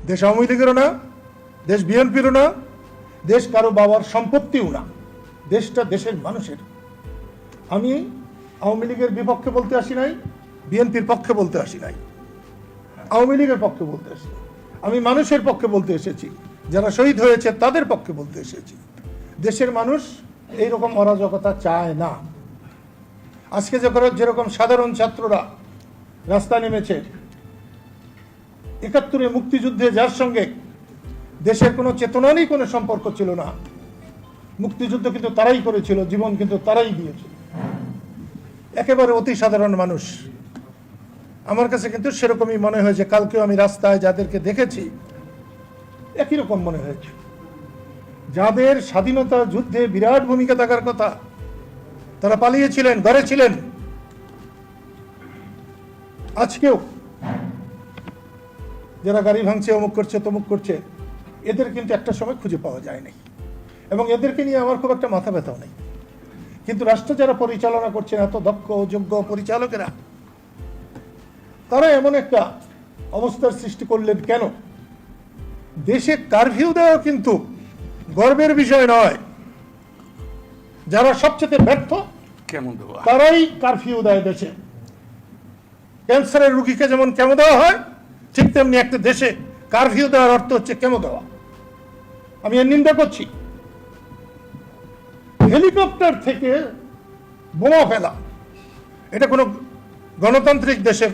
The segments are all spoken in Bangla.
দেশ আওয়ামী লীগেরও না, দেশ বিএনপিরও না, দেশ কারো বাবার সম্পত্তিও না, দেশটা দেশের মানুষের। আমি আওয়ামী লীগের বিপক্ষে বলতে আসি নাই, বিএনপির পক্ষে বলতে আসি নাই, আওয়ামী লীগের পক্ষে বলতে আসি, আমি মানুষের পক্ষে বলতে এসেছি, যারা শহীদ হয়েছে তাদের পক্ষে বলতে এসেছি। দেশের মানুষ এইরকম অরাজকতা চায় না। আজকে যেরকম সাধারণ ছাত্ররা রাস্তায় নেমেছে, ৭১ মুক্তিযুদ্ধে যার সঙ্গে দেশের কোনো চেতনারই কোনো সম্পর্ক ছিল না, মুক্তিযুদ্ধ কিন্তু তারাই করেছিল, জীবন কিন্তু তারাই দিয়েছিল, একেবারে অতি সাধারণ মানুষ। আমার কাছে কিন্তু সেরকমই মনে হয়েছে। কালকেও আমি রাস্তায় যাদেরকে দেখেছি একই রকম মনে হয়েছে। যাদের স্বাধীনতা যুদ্ধে বিরাট ভূমিকা থাকার কথা, তারা পালিয়েছিলেন, ঘরে ছিলেন, আজকেও যারা গাড়ি ভাঙছে, অমুক করছে, তমুক করছে, এদের কিন্তু একটা সময় খুঁজে পাওয়া যায় নাই, এবং এদেরকে নিয়ে আমার খুব একটা মাথা ব্যথাও নেই। কিন্তু রাষ্ট্র যারা পরিচালনা করছেন, এত দক্ষ যোগ্য পরিচালকেরা, তারা এমন একটা অবস্থার সৃষ্টি করলেন কেন? দেশে কারফিউ দেওয়া কিন্তু গর্বের বিষয় নয়। যারা সবচেয়ে ব্যর্থ তারাই কারফিউ দেয় দেশে। ক্যান্সারের রুগীকে যেমন কেমো দেওয়া হয়, ঠিক তেমনি একটা দেশে কারফিউ দেওয়ার অর্থ হচ্ছে কেমো দেওয়া। আমি এর নিন্দা করছি। হেলিকপ্টার থেকে বোমা ফেলা, এটা কোনো গণতান্ত্রিক দেশের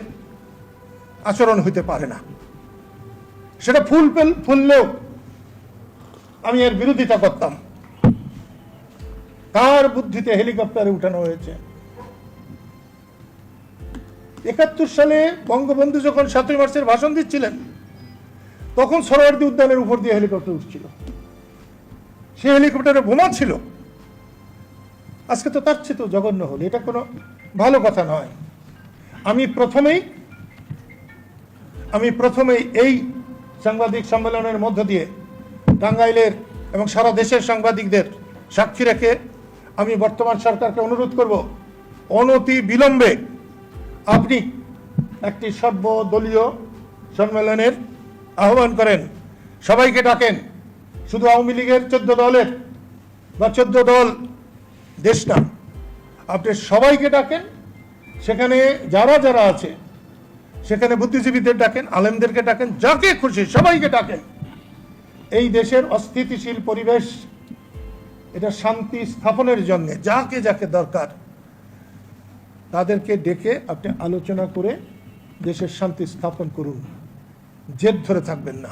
আচরণ হইতে পারে না। সেটা ফুললেও আমি এর বিরোধিতা করতাম। কার বুদ্ধিতে হেলিকপ্টারে উঠানো হয়েছে? ৭১ সালে বঙ্গবন্ধু যখন ৭ই মার্চের ভাষণ দিচ্ছিলেন, তখন সোহরাওয়ার্দী উদ্যানের উপর দিয়ে হেলিকপ্টার উঠছিল, সে হেলিকপ্টারে বোমা ছিল। আজকে তো তার চেয়ে তো জঘন্য হল। এটা কোনো ভালো কথা নয়। আমি প্রথমেই এই সাংবাদিক সম্মেলনের মধ্য দিয়ে টাঙ্গাইলের এবং সারা দেশের সাংবাদিকদের সাক্ষী রেখে আমি বর্তমান সরকারকে অনুরোধ করব, অনতি বিলম্বে আপনি একটি সর্বদলীয় সম্মেলনের আহ্বান করেন, সবাইকে ডাকেন। শুধু আওয়ামী লীগের 14 দলের বা 14 দল দেশ না, আপনি সবাইকে ডাকেন। সেখানে যারা যারা আছে, সেখানে বুদ্ধিজীবীদের ডাকেন, আলেমদেরকে ডাকেন, যাকে খুশি সবাইকে ডাকেন। এই দেশের অস্থিতিশীল পরিবেশ, এটা শান্তি স্থাপনের জন্য যাকে যাকে দরকার তাদেরকে ডেকে আপনি আলোচনা করে দেশের শান্তি স্থাপন করুন। জেদ ধরে থাকবেন না।